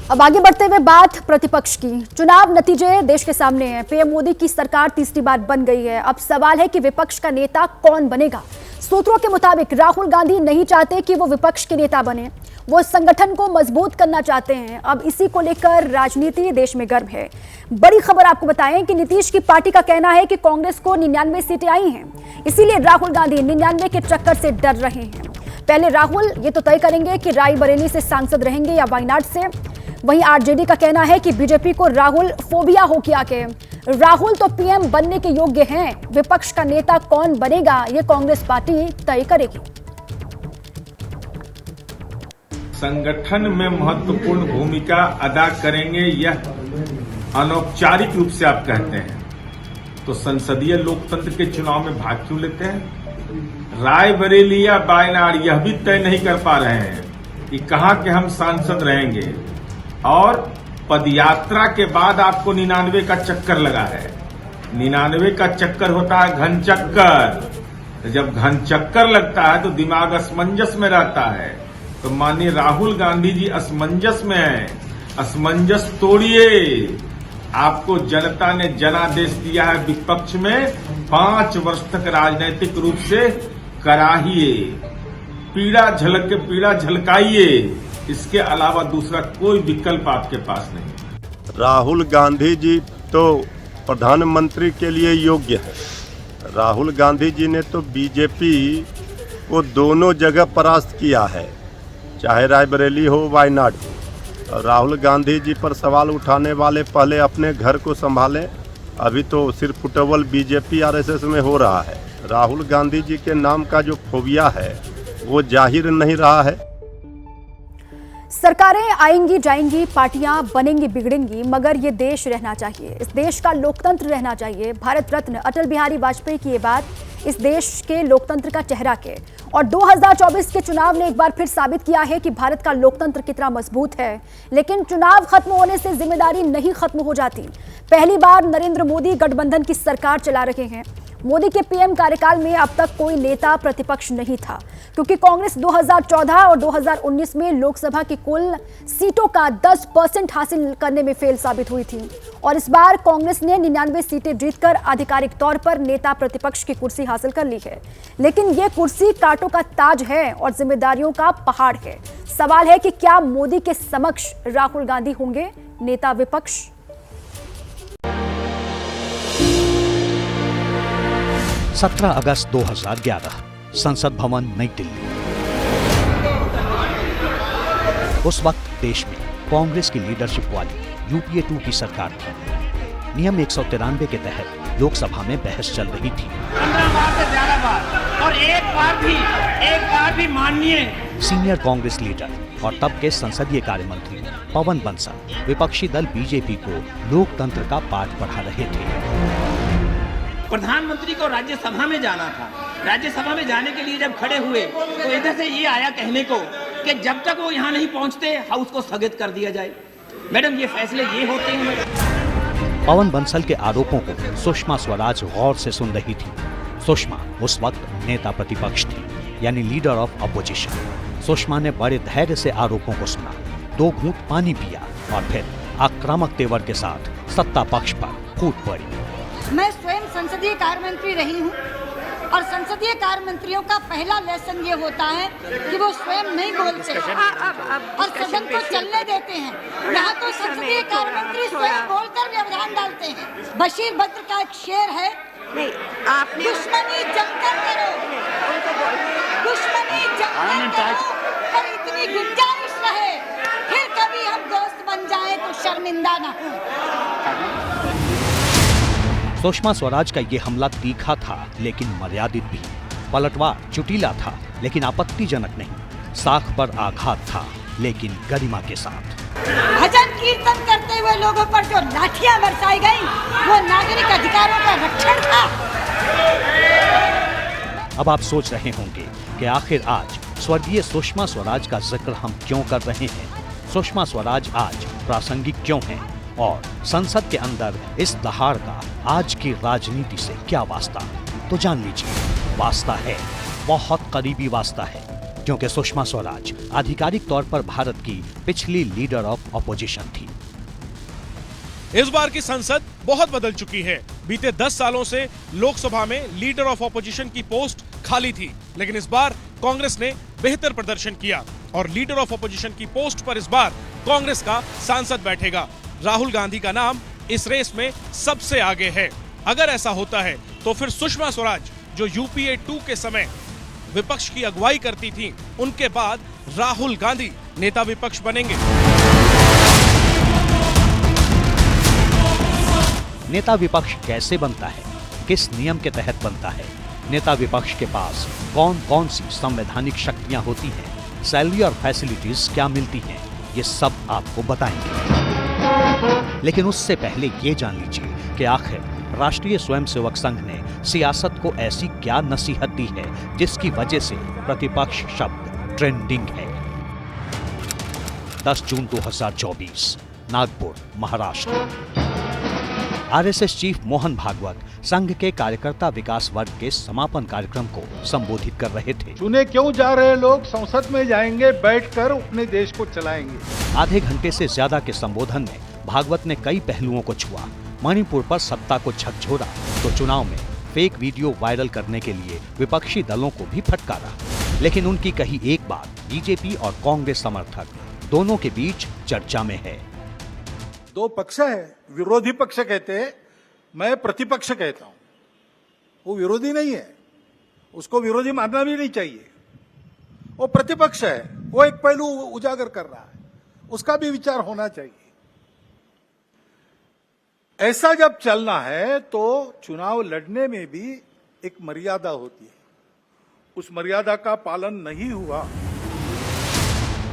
अब आगे बढ़ते हुए बात प्रतिपक्ष की। चुनाव नतीजे देश के सामने हैं। पीएम मोदी की सरकार तीसरी बार बन गई है। अब सवाल है कि विपक्ष का नेता कौन बनेगा। सूत्रों के मुताबिक राहुल गांधी नहीं चाहते कि वो विपक्ष के नेता बने, वो संगठन को मजबूत करना चाहते हैं। अब इसी को लेकर राजनीति देश में गर्म है। बड़ी खबर आपको बताएं कि नीतीश की पार्टी का कहना है कि कांग्रेस को 99 सीटें आई हैं, इसीलिए राहुल गांधी 99 के चक्कर से डर रहे हैं। पहले राहुल ये तो तय करेंगे कि रायबरेली से सांसद रहेंगे या वायनाड से। वहीं आरजेडी का कहना है कि बीजेपी को राहुल फोबिया हो गया के राहुल तो पीएम बनने के योग्य हैं, विपक्ष का नेता कौन बनेगा ये कांग्रेस पार्टी तय करेगी। संगठन में महत्वपूर्ण भूमिका अदा करेंगे, यह अनौपचारिक रूप से आप कहते हैं, तो संसदीय लोकतंत्र के चुनाव में भाग क्यों लेते हैं? रायबरेली या वायनाड यह भी तय नहीं कर पा रहे हैं कि कहां के हम सांसद रहेंगे, और पदयात्रा के बाद आपको 99 का चक्कर लगा है। 99 का चक्कर होता है घन चक्कर। जब घन चक्कर लगता है तो दिमाग असमंजस में रहता है। तो माननीय राहुल गांधी जी असमंजस में हैं। असमंजस तोड़िए। आपको जनता ने जनादेश दिया है विपक्ष में 5 वर्ष तक राजनीतिक रूप से कराहिए, पीड़ा झलकाइए। इसके अलावा दूसरा कोई विकल्प आपके पास नहीं। राहुल गांधी जी तो प्रधानमंत्री के लिए योग्य है। राहुल गांधी जी ने तो बीजेपी को दोनों जगह परास्त किया है, चाहे रायबरेली हो वायनाड हो। राहुल गांधी जी पर सवाल उठाने वाले पहले अपने घर को संभालें। अभी तो सिर्फ फुटबॉल बीजेपी आरएसएस में हो रहा है। राहुल गांधी जी के नाम का जो फोबिया है वो जाहिर नहीं रहा है। सरकारें आएंगी जाएंगी, पार्टियां बनेंगी बिगड़ेंगी, मगर ये देश रहना चाहिए। इस देश का लोकतंत्र रहना चाहिए। भारत रत्न अटल बिहारी वाजपेयी की ये बात इस देश के लोकतंत्र का चेहरा के। और 2024 के चुनाव ने एक बार फिर साबित किया है कि भारत का लोकतंत्र कितना मजबूत है। लेकिन चुनाव खत्म होने से जिम्मेदारी नहीं खत्म हो जाती। पहली बार नरेंद्र मोदी गठबंधन की सरकार चला रहे हैं। मोदी के पीएम कार्यकाल में अब तक कोई नेता प्रतिपक्ष नहीं था, क्योंकि कांग्रेस 2014 और 2019 में लोकसभा की कुल सीटों का 10% हासिल करने में फेल साबित हुई थी। और इस बार कांग्रेस ने 99 सीटें जीतकर आधिकारिक तौर पर नेता प्रतिपक्ष की कुर्सी हासिल कर ली है। लेकिन ये कुर्सी कांटों का ताज है और जिम्मेदारियों का पहाड़ है। सवाल है कि क्या मोदी के समक्ष राहुल गांधी होंगे नेता विपक्ष? 17 अगस्त 2011 संसद भवन नई दिल्ली। उस वक्त देश में कांग्रेस की लीडरशिप वाली यूपीए 2 की सरकार थी। नियम 193 के तहत लोकसभा में बहस चल रही थी। 15 बार से ज्यादा बार और एक बार भी माननीय सीनियर कांग्रेस लीडर और तब के संसदीय कार्य मंत्री पवन बंसल विपक्षी दल बीजेपी को लोकतंत्र का पाठ पढ़ा रहे थे। प्रधानमंत्री को राज्यसभा में जाना था। राज्यसभा में जाने के लिए जब खड़े हुए तो इधर से ये आया कहने को कि जब तक वो यहाँ नहीं पहुँचते हाउस को स्थगित कर दिया जाए। मैडम ये फैसले ये होते हैं मैडम। पवन बंसल के आरोपों को सुषमा स्वराज गौर से सुन रही थी। सुषमा उस वक्त नेता प्रतिपक्ष थी, यानी लीडर ऑफ अपोजिशन। सुषमा ने बड़े धैर्य से आरोपों को सुना, 2 घूंट पानी पिया और फिर आक्रामक तेवर के साथ सत्ता पक्ष पर फूट पड़ी। मैं स्वयं संसदीय कार्य मंत्री रही हूँ और संसदीय कार्य मंत्रियों का पहला लेसन ये होता है कि वो स्वयं नहीं बोलते और सदन को चलने देते हैं। यहाँ तो संसदीय कार्य मंत्री स्वयं बोलकर व्यवधान डालते हैं। बशीर बद्र का एक शेर है, दुश्मनी जमकर करो, दुश्मनी जमकर करो, पर इतनी गुंजाइश रहे फिर कभी हम दोस्त बन जाएं तो शर्मिंदा न हो। सुषमा स्वराज का ये हमला तीखा था लेकिन मर्यादित भी। पलटवार चुटीला था लेकिन आपत्तिजनक नहीं। साख पर आघात था लेकिन गरिमा के साथ। भजन कीर्तन करते हुए लोगों पर जो लाठियां बरसाई गई वो नागरिक अधिकारों का रक्षण था। अब आप सोच रहे होंगे कि आखिर आज स्वर्गीय सुषमा स्वराज का जिक्र हम क्यों कर रहे हैं। सुषमा स्वराज आज प्रासंगिक क्यों हैं और संसद के अंदर इस दहाड़ का आज की राजनीति से क्या वास्ता? तो जान लीजिए, वास्ता है, बहुत करीबी वास्ता है। क्योंकि सुषमा स्वराज आधिकारिक तौर पर भारत की पिछली लीडर ऑफ ऑपोजिशन थी। इस बार की संसद बहुत बदल चुकी है। बीते 10 सालों से लोकसभा में लीडर ऑफ ऑपोजिशन की पोस्ट खाली थी, लेकिन इस बार कांग्रेस ने बेहतर प्रदर्शन किया और लीडर ऑफ ऑपोजिशन की पोस्ट पर इस बार कांग्रेस का सांसद बैठेगा। राहुल गांधी का नाम इस रेस में सबसे आगे है। अगर ऐसा होता है तो फिर सुषमा स्वराज, जो यूपीए 2 के समय विपक्ष की अगुवाई करती थी, उनके बाद राहुल गांधी नेता विपक्ष बनेंगे। नेता विपक्ष कैसे बनता है, किस नियम के तहत बनता है, नेता विपक्ष के पास कौन कौन सी संवैधानिक शक्तियां होती हैं, सैलरी और फैसिलिटीज क्या मिलती हैं, ये सब आपको बताएंगे। लेकिन उससे पहले ये जान लीजिए कि आखिर राष्ट्रीय स्वयंसेवक संघ ने सियासत को ऐसी क्या नसीहत दी है जिसकी वजह से प्रतिपक्ष शब्द ट्रेंडिंग है। 10 जून 2024, नागपुर, महाराष्ट्र। आरएसएस चीफ मोहन भागवत संघ के कार्यकर्ता विकास वर्ग के समापन कार्यक्रम को संबोधित कर रहे थे। चुने क्यों जा रहे लोग संसद में जाएंगे, बैठकर अपने देश को चलाएंगे। आधे घंटे से ज्यादा के संबोधन में भागवत ने कई पहलुओं को छुआ। मणिपुर पर सत्ता को झकझोरा तो चुनाव में फेक वीडियो वायरल करने के लिए विपक्षी दलों को भी फटकारा। लेकिन उनकी कही एक बात बीजेपी और कांग्रेस समर्थक दोनों के बीच चर्चा में है। दो पक्ष है, विरोधी पक्ष कहते हैं, मैं प्रतिपक्ष कहता हूं। वो विरोधी नहीं है, उसको विरोधी मानना भी नहीं चाहिए। वो प्रतिपक्ष है, वो एक पहलू उजागर कर रहा है, उसका भी विचार होना चाहिए। ऐसा जब चलना है तो चुनाव लड़ने में भी एक मर्यादा होती है, उस मर्यादा का पालन नहीं हुआ।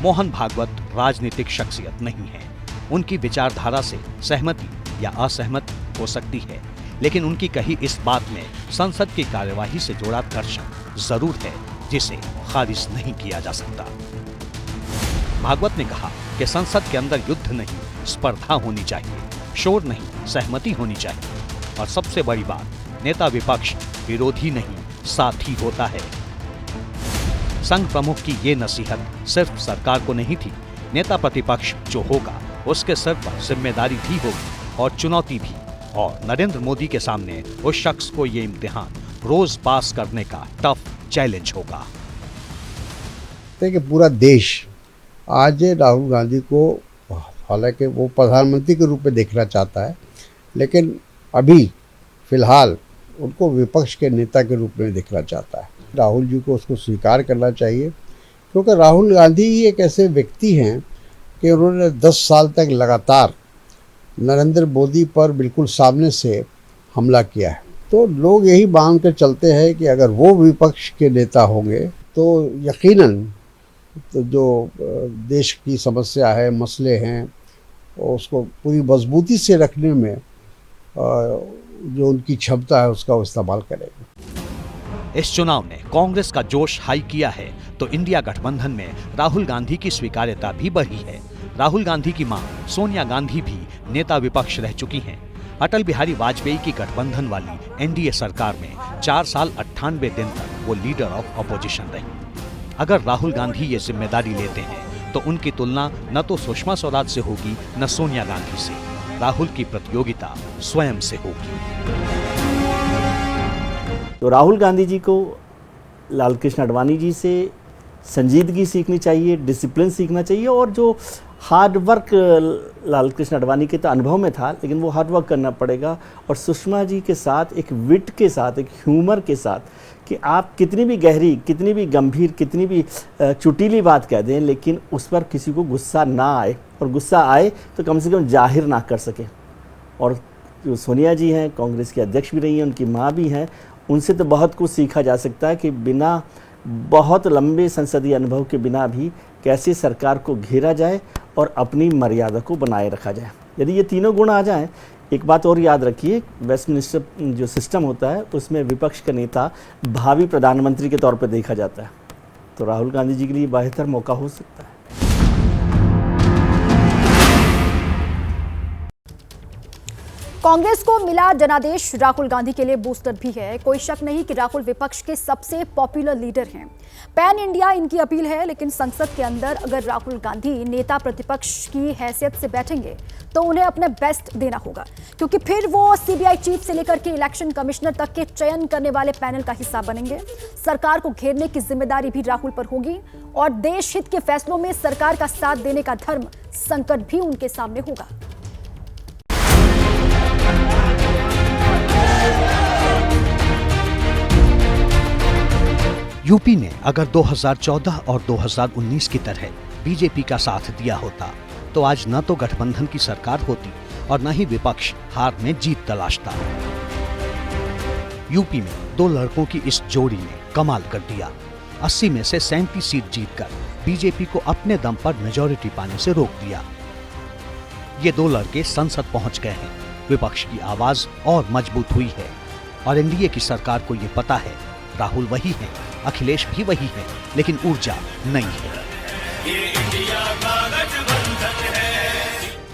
मोहन भागवत राजनीतिक शख्सियत नहीं है। उनकी विचारधारा से सहमति या असहमति हो सकती है, लेकिन उनकी कही इस बात में संसद की कार्यवाही से जुड़ा दर्शन जरूर है जिसे खारिज नहीं किया जा सकता। भागवत ने कहा कि संसद के अंदर युद्ध नहीं, स्पर्धा होनी चाहिए, शोर नहीं, सहमति होनी चाहिए। और सबसे बड़ी बात, नेता विपक्ष विरोधी नहीं, साथी होता है। संघ प्रमुख की ये नसीहत सिर्फ सरकार को नहीं थी, नेता प्रतिपक्ष जो होगा उसके सर पर जिम्मेदारी भी होगी और चुनौती भी। और नरेंद्र मोदी के सामने उस शख्स को ये इम्तिहान रोज पास करने का टफ चैलेंज होगा। कि पूरा देश आज राहुल गांधी को, हालांकि वो प्रधानमंत्री के रूप में देखना चाहता है, लेकिन अभी फिलहाल उनको विपक्ष के नेता के रूप में देखना चाहता है। राहुल जी को उसको स्वीकार करना चाहिए, क्योंकि राहुल गांधी ही एक ऐसे व्यक्ति हैं कि उन्होंने 10 साल तक लगातार नरेंद्र मोदी पर बिल्कुल सामने से हमला किया है। तो लोग यही मान कर चलते हैं कि अगर वो विपक्ष के नेता होंगे तो यकीनन तो जो देश की समस्या है, मसले हैं, उसको पूरी मजबूती से रखने में जो उनकी क्षमता है उसका वो इस्तेमाल करेंगे। इस चुनाव ने कांग्रेस का जोश हाई किया है तो इंडिया गठबंधन में राहुल गांधी की स्वीकार्यता भी बढ़ी है। राहुल गांधी की मां सोनिया गांधी भी नेता विपक्ष रह चुकी हैं। अटल बिहारी वाजपेयी की गठबंधन वाली एनडीए सरकार में 4 साल 98 दिन तक वो लीडर ऑफ ऑपोजिशन रही। अगर राहुल गांधी ये जिम्मेदारी लेते हैं तो उनकी तुलना न तो सुषमा स्वराज से होगी न सोनिया गांधी से। राहुल की प्रतियोगिता स्वयं से होगी। तो राहुल गांधी जी को लालकृष्ण आडवाणी जी से संजीदगी सीखनी चाहिए, डिसिप्लिन सीखना चाहिए, और जो हार्ड वर्क लालकृष्ण आडवाणी के तो अनुभव में था, लेकिन वो हार्ड वर्क करना पड़ेगा। और सुषमा जी के साथ एक विट के साथ, एक ह्यूमर के साथ, कि आप कितनी भी गहरी, कितनी भी गंभीर, कितनी भी चुटीली बात कह दें, लेकिन उस पर किसी को गुस्सा ना आए, और गुस्सा आए तो कम से कम जाहिर ना कर सकें। और जो सोनिया जी हैं, कांग्रेस की अध्यक्ष भी रही हैं, उनकी माँ भी हैं, उनसे तो बहुत कुछ सीखा जा सकता है कि बिना बहुत लंबे संसदीय अनुभव के बिना भी कैसे सरकार को घेरा जाए और अपनी मर्यादा को बनाए रखा जाए। यदि ये तीनों गुण आ जाएं, एक बात और याद रखिए, वेस्टमिनिस्टर जो सिस्टम होता है उसमें विपक्ष का नेता भावी प्रधानमंत्री के तौर पर देखा जाता है। तो राहुल गांधी जी के लिए बेहतर मौका हो सकता है। कांग्रेस को मिला जनादेश राहुल गांधी के लिए बूस्टर भी है। कोई शक नहीं कि राहुल विपक्ष के सबसे पॉपुलर लीडर हैं। पैन इंडिया इनकी अपील है, लेकिन संसद के अंदर अगर राहुल गांधी नेता प्रतिपक्ष की हैसियत से बैठेंगे तो उन्हें अपने बेस्ट देना होगा, क्योंकि फिर वो सीबीआई चीफ से लेकर के इलेक्शन कमिश्नर तक के चयन करने वाले पैनल का हिस्सा बनेंगे। सरकार को घेरने की जिम्मेदारी भी राहुल पर होगी और देश हित के फैसलों में सरकार का साथ देने का धर्म संकट भी उनके सामने होगा। यूपी ने अगर 2014 और 2019 की तरह बीजेपी का साथ दिया होता तो आज न तो गठबंधन की सरकार होती और न ही विपक्ष हार में जीत तलाशता। यूपी में दो लड़कों की इस जोड़ी ने कमाल कर दिया। 80 में से 37 सीट जीतकर बीजेपी को अपने दम पर मेजॉरिटी पाने से रोक दिया। ये दो लड़के संसद पहुंच गए हैं। विपक्ष की आवाज और मजबूत हुई है और एनडीए की सरकार को ये पता है राहुल वही है, अखिलेश भी वही है, लेकिन ऊर्जा नई है।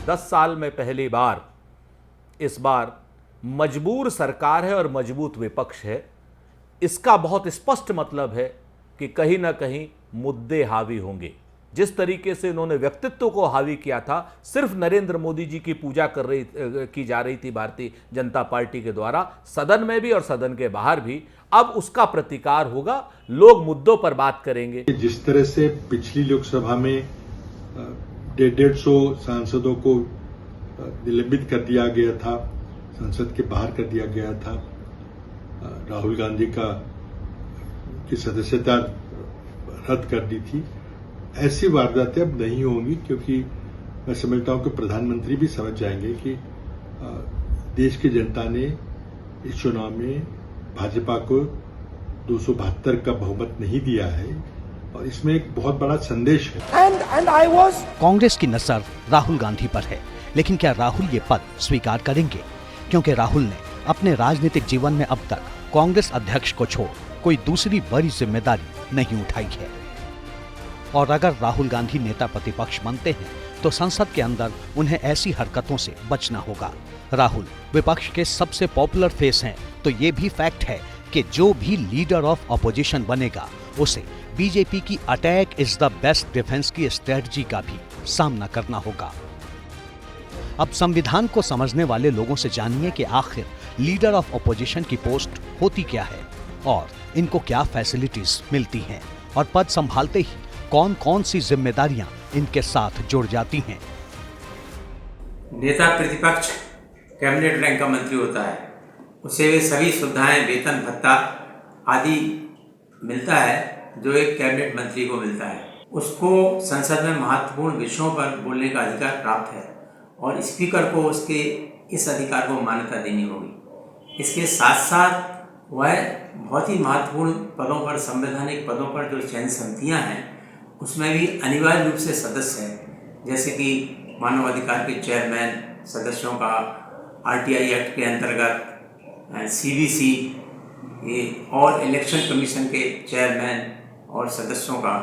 10 साल में पहली बार इस बार मजबूर सरकार है और मजबूत विपक्ष है। इसका बहुत स्पष्ट मतलब है कि कहीं ना कहीं मुद्दे हावी होंगे। जिस तरीके से इन्होंने व्यक्तित्व को हावी किया था, सिर्फ नरेंद्र मोदी जी की पूजा की जा रही थी भारतीय जनता पार्टी के द्वारा, सदन में भी और सदन के बाहर भी, अब उसका प्रतिकार होगा। लोग मुद्दों पर बात करेंगे। जिस तरह से पिछली लोकसभा में 150 सांसदों को निलंबित कर दिया गया था, संसद के बाहर कर दिया गया था, राहुल गांधी की सदस्यता रद्द कर दी थी, ऐसी वारदातें अब नहीं होंगी, क्योंकि मैं समझता हूं कि प्रधानमंत्री भी समझ जाएंगे कि देश की जनता ने इस चुनाव में भाजपा को 272 का बहुमत नहीं दिया है और इसमें एक बहुत बड़ा संदेश है। कांग्रेस की नजर राहुल गांधी पर है, लेकिन क्या राहुल ये पद स्वीकार करेंगे? क्योंकि राहुल ने अपने राजनीतिक जीवन में अब तक कांग्रेस अध्यक्ष को छोड़ कोई दूसरी बड़ी जिम्मेदारी नहीं उठाई है। और अगर राहुल गांधी नेता प्रतिपक्ष बनते हैं तो संसद के अंदर उन्हें ऐसी हरकतों से बचना होगा। राहुल विपक्ष के सबसे पॉपुलर फेस हैं, तो ये भी फैक्ट है कि जो भी लीडर ऑफ अपोजिशन बनेगा उसे बीजेपी की attack is the best defence की स्ट्रेटजी का भी सामना करना होगा। अब संविधान को समझने वाले लोगों से जानिए कि आखिर लीडर ऑफ अपोजिशन की पोस्ट होती क्या है और इनको क्या फैसिलिटीज मिलती हैं और पद संभालते ही कौन कौन सी जिम्मेदारियां इनके साथ जुड़ जाती हैं। नेता प्रतिपक्ष कैबिनेट रैंक का मंत्री होता है, उसे वे सभी सुविधाएं, वेतन भत्ता आदि मिलता है जो एक कैबिनेट मंत्री को मिलता है। उसको संसद में महत्वपूर्ण विषयों पर बोलने का अधिकार प्राप्त है और स्पीकर को उसके इस अधिकार को मान्यता देनी होगी। इसके साथ साथ वह बहुत ही महत्वपूर्ण पदों पर, संवैधानिक पदों पर जो चयन समितियां हैं उसमें भी अनिवार्य रूप से सदस्य हैं, जैसे कि मानवाधिकार के चेयरमैन, सदस्यों का आरटीआई एक्ट के अंतर्गत सीबीसी और इलेक्शन कमीशन के चेयरमैन और सदस्यों का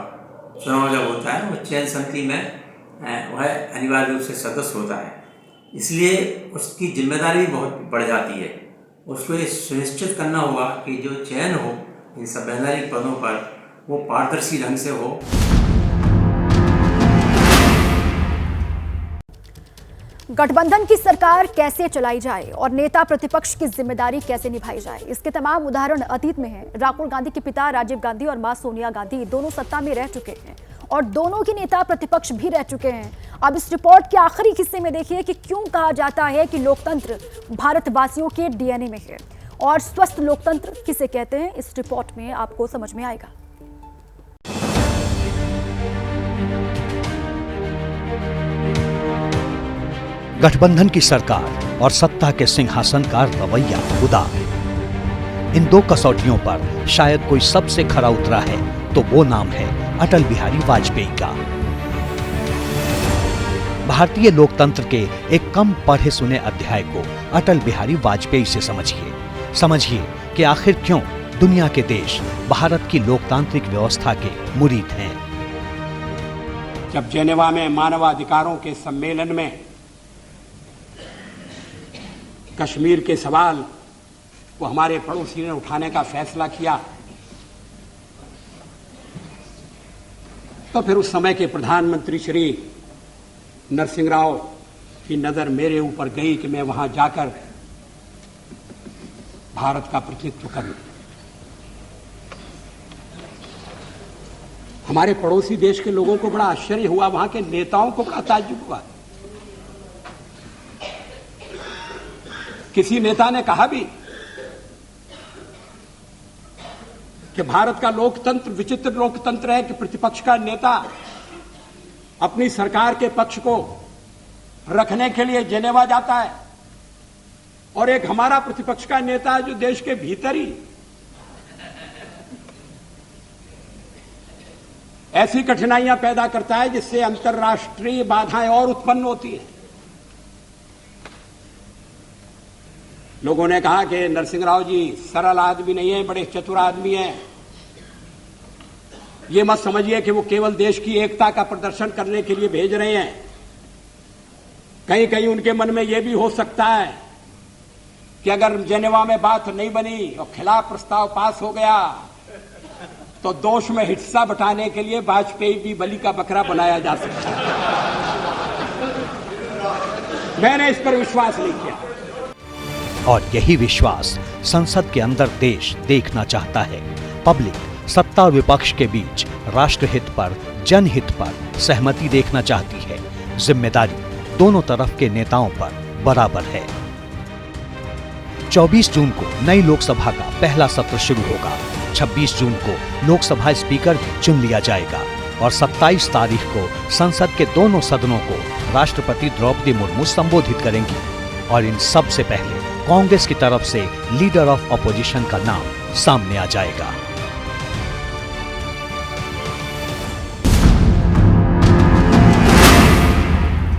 चुनाव जब होता है वो चयन समिति में वह अनिवार्य रूप से सदस्य होता है। इसलिए उसकी जिम्मेदारी भी बहुत बढ़ जाती है। उसको ये सुनिश्चित करना होगा कि जो चयन हो इन संवैधानिक पदों पर वो पारदर्शी ढंग से हो। गठबंधन की सरकार कैसे चलाई जाए और नेता प्रतिपक्ष की जिम्मेदारी कैसे निभाई जाए, इसके तमाम उदाहरण अतीत में हैं। राहुल गांधी के पिता राजीव गांधी और मां सोनिया गांधी दोनों सत्ता में रह चुके हैं और दोनों के नेता प्रतिपक्ष भी रह चुके हैं। अब इस रिपोर्ट के आखिरी हिस्से में देखिए कि क्यों कहा जाता है कि लोकतंत्र भारतवासियों के डीएनए में है और स्वस्थ लोकतंत्र किसे कहते हैं, इस रिपोर्ट में आपको समझ में आएगा। गठबंधन की सरकार और सत्ता के सिंहासन का रवैया उदार। इन दो कसौटियों पर शायद कोई सबसे खरा उतरा है तो वो नाम है अटल बिहारी वाजपेयी का। भारतीय लोकतंत्र के एक कम पढ़े सुने अध्याय को अटल बिहारी वाजपेयी से समझिए कि आखिर क्यों दुनिया के देश भारत की लोकतांत्रिक व्यवस्था के मुरीद हैं। जब जेनेवा में मानवाधिकारों के सम्मेलन में कश्मीर के सवाल को हमारे पड़ोसी ने उठाने का फैसला किया, तो फिर उस समय के प्रधानमंत्री श्री नरसिंह राव की नजर मेरे ऊपर गई कि मैं वहां जाकर भारत का प्रतिनिधित्व करूं। हमारे पड़ोसी देश के लोगों को बड़ा आश्चर्य हुआ, वहां के नेताओं को बड़ा ताज्जुब हुआ। किसी नेता ने कहा भी कि भारत का लोकतंत्र विचित्र लोकतंत्र है कि प्रतिपक्ष का नेता अपनी सरकार के पक्ष को रखने के लिए जेनेवा जाता है और एक हमारा प्रतिपक्ष का नेता है जो देश के भीतर ही ऐसी कठिनाइयां पैदा करता है जिससे अंतर्राष्ट्रीय बाधाएं और उत्पन्न होती हैं। लोगों ने कहा कि नरसिंह राव जी सरल आदमी नहीं है, बड़े चतुर आदमी हैं। ये मत समझिए कि वो केवल देश की एकता का प्रदर्शन करने के लिए भेज रहे हैं। कहीं कहीं उनके मन में यह भी हो सकता है कि अगर जेनेवा में बात नहीं बनी और खिलाफ प्रस्ताव पास हो गया तो दोष में हिस्सा बटाने के लिए वाजपेयी भी बलि का बकरा बनाया जा सकता है। मैंने इस पर विश्वास नहीं किया। और यही विश्वास संसद के अंदर देश देखना चाहता है। पब्लिक सत्ता और विपक्ष के बीच राष्ट्रहित पर, जनहित पर सहमति देखना चाहती है। जिम्मेदारी दोनों तरफ के नेताओं पर बराबर है। 24 जून को नई लोकसभा का पहला सत्र शुरू होगा। 26 जून को लोकसभा स्पीकर भी चुन लिया जाएगा और 27 तारीख को संसद के दोनों सदनों को राष्ट्रपति द्रौपदी मुर्मू संबोधित करेंगी। और इन सब से पहले कांग्रेस की तरफ से लीडर ऑफ अपोजिशन का नाम सामने आ जाएगा।